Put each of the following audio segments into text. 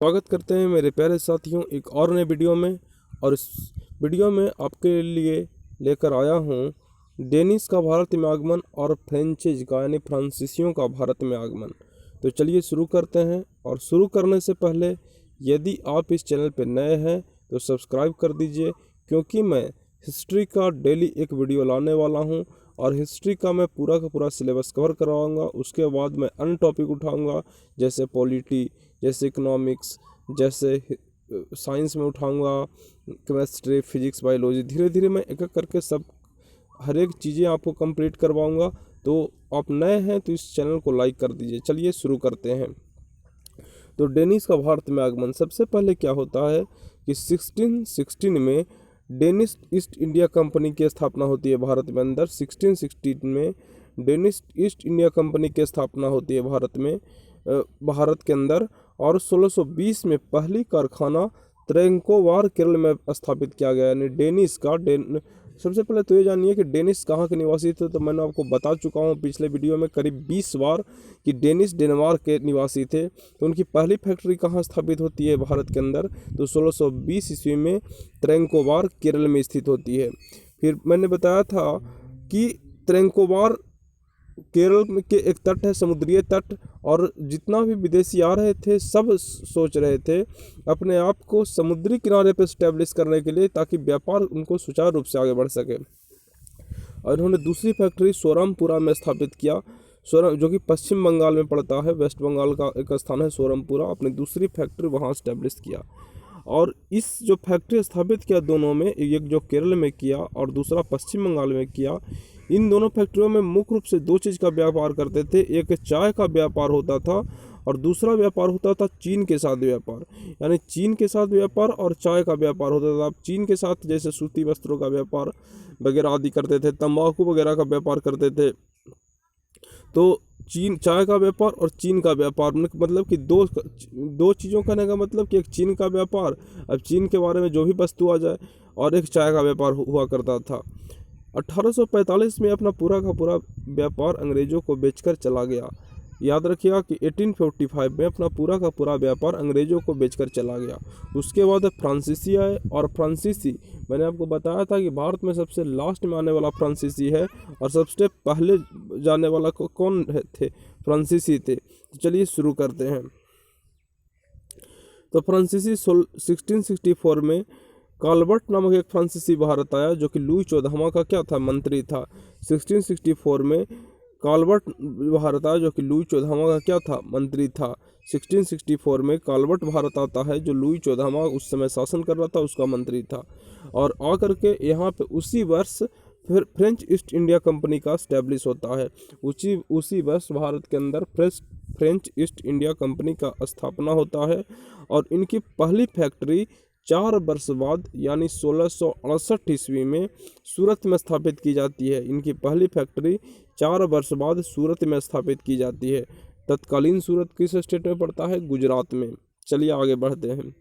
स्वागत करते हैं मेरे प्यारे साथियों एक और नए वीडियो में। और इस वीडियो में आपके लिए लेकर आया हूँ डेनिश का भारत में आगमन और फ्रेंचेज का यानी फ्रांसीसियों का भारत में आगमन। तो चलिए शुरू करते हैं। और शुरू करने से पहले यदि आप इस चैनल पर नए हैं तो सब्सक्राइब कर दीजिए, क्योंकि मैं हिस्ट्री का डेली एक वीडियो लाने वाला हूँ और हिस्ट्री का मैं पूरा का पूरा सिलेबस कवर करवाऊँगा। उसके बाद मैं अन्य टॉपिक उठाऊँगा, जैसे पॉलिटी, जैसे इकोनॉमिक्स, जैसे साइंस में उठाऊंगा, केमिस्ट्री, फिजिक्स, बायोलॉजी। धीरे धीरे मैं एक एक करके सब हर एक चीज़ें आपको कंप्लीट करवाऊंगा। तो आप नए हैं तो इस चैनल को लाइक कर दीजिए। चलिए शुरू करते हैं। तो डेनिश का भारत में आगमन, सबसे पहले क्या होता है कि 1616 में डेनिश ईस्ट इंडिया कंपनी की स्थापना होती है भारत में अंदर। 1616 में डेनिश ईस्ट इंडिया कंपनी की स्थापना होती है भारत के अंदर। और 1620 में पहली कारखाना त्रेंकोवार केरल में स्थापित किया गया। यानी डेनिश का सबसे पहले तो ये जानिए कि डेनिश कहाँ के निवासी थे। तो मैंने आपको बता चुका हूँ पिछले वीडियो में करीब 20 बार कि डेनिश डेनमार्क के निवासी थे। तो उनकी पहली फैक्ट्री कहाँ स्थापित होती है भारत के अंदर, तो 1620 ईस्वी में त्रेंकोवार केरल में स्थित होती है। फिर मैंने बताया था कि त्रेंकोवार केरल के एक तट है, समुद्रीय तट, और जितना भी विदेशी आ रहे थे सब सोच रहे थे अपने आप को समुद्री किनारे पर स्टैब्लिश करने के लिए, ताकि व्यापार उनको सुचारू रूप से आगे बढ़ सके। और उन्होंने दूसरी फैक्ट्री सोरमपुरा में स्थापित किया, जो कि पश्चिम बंगाल में पड़ता है। वेस्ट बंगाल का एक स्थान है सोरमपुरा। अपनी दूसरी फैक्ट्री वहाँ स्टैब्लिश किया। और इस जो फैक्ट्री स्थापित किया दोनों में, एक जो केरल में किया और दूसरा पश्चिम बंगाल में किया, इन दोनों फैक्ट्रियों में मुख्य रूप से दो चीज़ का व्यापार करते थे। एक चाय का व्यापार होता था और दूसरा व्यापार होता था चीन के साथ व्यापार। यानी चीन के साथ व्यापार और चाय का व्यापार होता था। अब चीन के साथ जैसे सूती वस्त्रों का व्यापार वगैरह आदि करते थे, तंबाकू वगैरह का व्यापार करते थे। तो चीन चाय का व्यापार और चीन का व्यापार, मतलब कि दो चीज़ों कहने का मतलब कि एक चीन का व्यापार, अब चीन के बारे में जो भी वस्तु आ जाए, और एक चाय का व्यापार हुआ करता था। 1845 में अपना पूरा का पूरा व्यापार अंग्रेजों को बेचकर चला गया। याद रखिएगा कि 1855 में अपना पूरा का पूरा व्यापार अंग्रेजों को बेचकर चला गया। उसके बाद फ्रांसीसी आए, और फ्रांसीसी मैंने आपको बताया था कि भारत में सबसे लास्ट में आने वाला फ्रांसीसी है, और सबसे पहले जाने वाला कौन थे, फ्रांसीसी थे। तो चलिए शुरू करते हैं। तो फ्रांसीसी 1664 में काल्वर्ट नामक एक फ्रांसीसी भारत आया, जो कि लुई 14वां का क्या था, मंत्री था। 1664 में काल्वर्ट भारत आया, जो कि लुई 14वां का क्या था, मंत्री था। 1664 में काल्वर्ट भारत आता है, जो लुई 14वां उस समय शासन कर रहा था, उसका मंत्री था। और आकर के यहाँ पे उसी वर्ष फिर फ्रेंच ईस्ट इंडिया कंपनी का स्टैब्लिश होता है। उसी वर्ष भारत के अंदर फ्रेंच ईस्ट इंडिया कंपनी का स्थापना होता है। और इनकी पहली फैक्ट्री 4 वर्ष बाद यानी 1668 ईस्वी में सूरत में स्थापित की जाती है। इनकी पहली फैक्ट्री 4 वर्ष बाद सूरत में स्थापित की जाती है। तत्कालीन सूरत किस स्टेट में पड़ता है, गुजरात में। चलिए आगे बढ़ते हैं।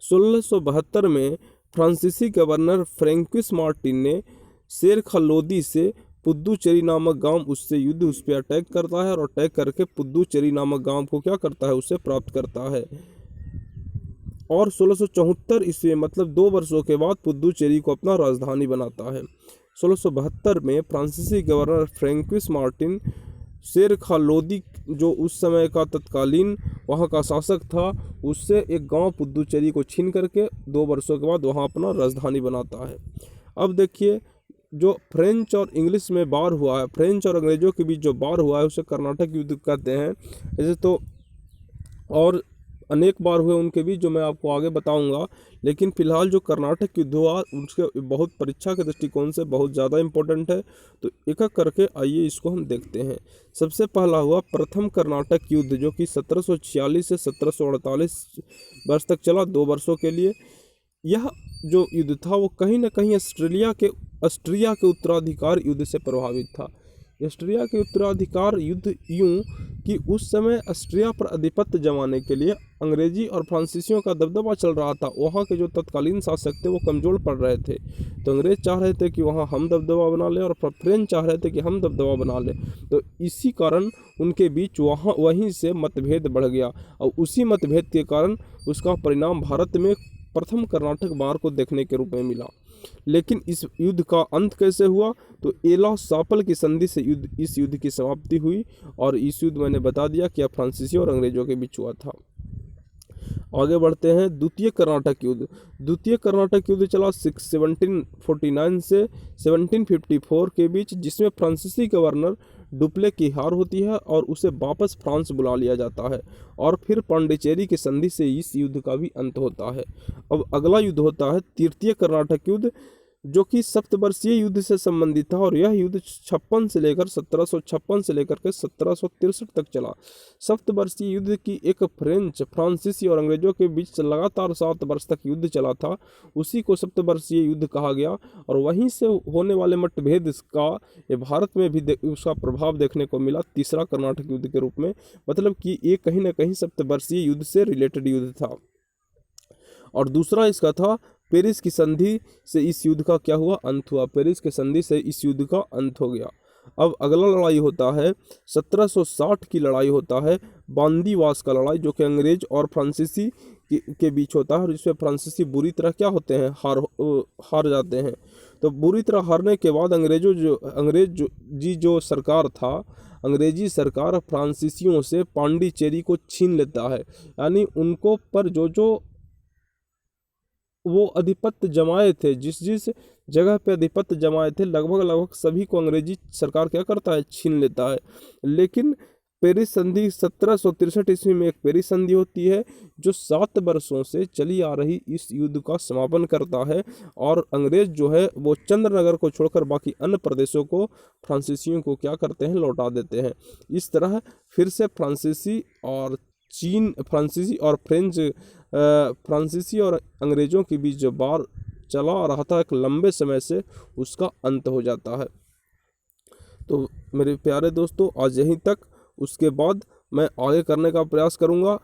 1672 में फ्रांसीसी गवर्नर फ्रैंकोइस मार्टिन ने शेर खा लोदी से पुद्दुचेरी नामक गांव उससे युद्ध उस पर अटैक करता है, और अटैक करके पुद्दुचेरी नामक गांव को क्या करता है, उसे प्राप्त करता है। और 1674 ईस्वी मतलब 2 वर्षों के बाद पुद्दुचेरी को अपना राजधानी बनाता है। 1672 में फ्रांसीसी गवर्नर फ्रैंकोइस मार्टिन शेर खा लोदी, जो उस समय का तत्कालीन वहाँ का शासक था, उससे एक गांव पुद्दुचेरी को छीन करके 2 वर्षों के बाद वहाँ अपना राजधानी बनाता है। अब देखिए, जो फ्रेंच और इंग्लिश में वार हुआ है, फ्रेंच और अंग्रेजों के बीच जो वार हुआ है, उसे कर्नाटक युद्ध कहते हैं। ऐसे तो और अनेक बार हुए उनके बीच, जो मैं आपको आगे बताऊंगा। लेकिन फिलहाल जो कर्नाटक युद्ध हुआ, उसके बहुत परीक्षा के दृष्टिकोण से बहुत ज़्यादा इम्पोर्टेंट है। तो एक एक करके आइए इसको हम देखते हैं। सबसे पहला हुआ प्रथम कर्नाटक युद्ध, जो कि 1746 से 1748 वर्ष तक चला, 2 वर्षों के लिए। यह जो युद्ध था वो कहीं ना कहीं ऑस्ट्रिया के उत्तराधिकार युद्ध से प्रभावित था। ऑस्ट्रिया के उत्तराधिकार युद्ध यूं कि उस समय ऑस्ट्रिया पर आधिपत्य जमाने के लिए अंग्रेजी और फ्रांसीसियों का दबदबा चल रहा था। वहाँ के जो तत्कालीन शासक थे वो कमज़ोर पड़ रहे थे, तो अंग्रेज चाह रहे थे कि वहाँ हम दबदबा बना लें और फ्रेंच चाह रहे थे कि हम दबदबा बना लें। तो इसी कारण उनके बीच वहीं से मतभेद बढ़ गया और उसी मतभेद के कारण उसका परिणाम भारत में प्रथम कर्नाटक वार को देखने के रूप में मिला। लेकिन इस युद्ध का अंत कैसे हुआ? तो एला सापल की संधि से इस युद्ध की समाप्ति हुई और इस युद्ध मैंने बता दिया कि फ्रांसीसियों और अंग्रेजों के बीच हुआ था। आगे बढ़ते हैं। द्वितीय कर्नाटक युद्ध। द्वितीय कर्नाटक युद्ध चला 1749 से 1754 के बीच, जिसमें फ्रांसीसी गवर्नर डुप्ले की हार होती है और उसे वापस फ्रांस बुला लिया जाता है और फिर पांडिचेरी की संधि से इस युद्ध का भी अंत होता है। अब अगला युद्ध होता है तृतीय कर्नाटक युद्ध, जो कि सप्तवर्षीय युद्ध से संबंधित था और यह युद्ध 1756 से लेकर के 1763 तक चला। सप्तवर्षीय युद्ध की एक फ्रांसीसी और अंग्रेजों के बीच लगातार 7 वर्ष तक युद्ध चला था, उसी को सप्तवर्षीय युद्ध कहा गया और वहीं से होने वाले मतभेद का ये भारत में भी उसका प्रभाव देखने को मिला तीसरा कर्नाटक युद्ध के रूप में। मतलब कि ये कहीं ना कहीं सप्तवर्षीय युद्ध से रिलेटेड युद्ध था। और दूसरा इसका था पेरिस की संधि से इस युद्ध का क्या हुआ? अंत हुआ। पेरिस की संधि से इस युद्ध का अंत हो गया। अब अगला लड़ाई होता है 1760 की लड़ाई होता है बांदीवास का लड़ाई, जो कि अंग्रेज और फ्रांसीसी के बीच होता है और इसमें फ्रांसीसी बुरी तरह क्या होते हैं? हार जाते हैं। तो बुरी तरह हारने के बाद जो सरकार था, अंग्रेजी सरकार फ्रांसीसियों से पांडिचेरी को छीन लेता है। यानी उनको पर जो वो आधिपत्य जमाए थे, जिस जगह पे आधिपत्य जमाए थे, लगभग सभी को अंग्रेजी सरकार क्या करता है? छीन लेता है। लेकिन पेरिस संधि 1763 ईस्वी में एक पेरिस संधि होती है जो 7 वर्षों से चली आ रही इस युद्ध का समापन करता है और अंग्रेज जो है वो चंद्रनगर को छोड़कर बाकी अन्य प्रदेशों को फ्रांसीसियों को क्या करते हैं? लौटा देते हैं। इस तरह फिर से फ्रांसीसी और अंग्रेजों के बीच जो वार चला आ रहा था एक लंबे समय से, उसका अंत हो जाता है। तो मेरे प्यारे दोस्तों, आज यहीं तक। उसके बाद मैं आगे करने का प्रयास करूंगा।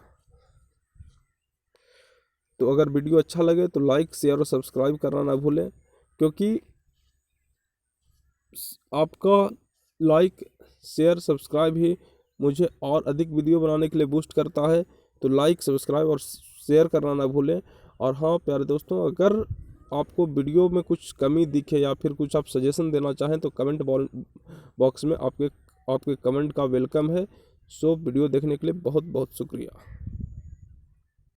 तो अगर वीडियो अच्छा लगे तो लाइक, शेयर और सब्सक्राइब करना ना भूलें, क्योंकि आपका लाइक, शेयर, सब्सक्राइब ही मुझे और अधिक वीडियो बनाने के लिए बूस्ट करता है। तो लाइक, सब्सक्राइब और शेयर करना ना भूलें। और हाँ प्यारे दोस्तों, अगर आपको वीडियो में कुछ कमी दिखे या फिर कुछ आप सजेशन देना चाहें तो कमेंट बॉक्स में आपके कमेंट का वेलकम है। सो वीडियो देखने के लिए बहुत बहुत शुक्रिया।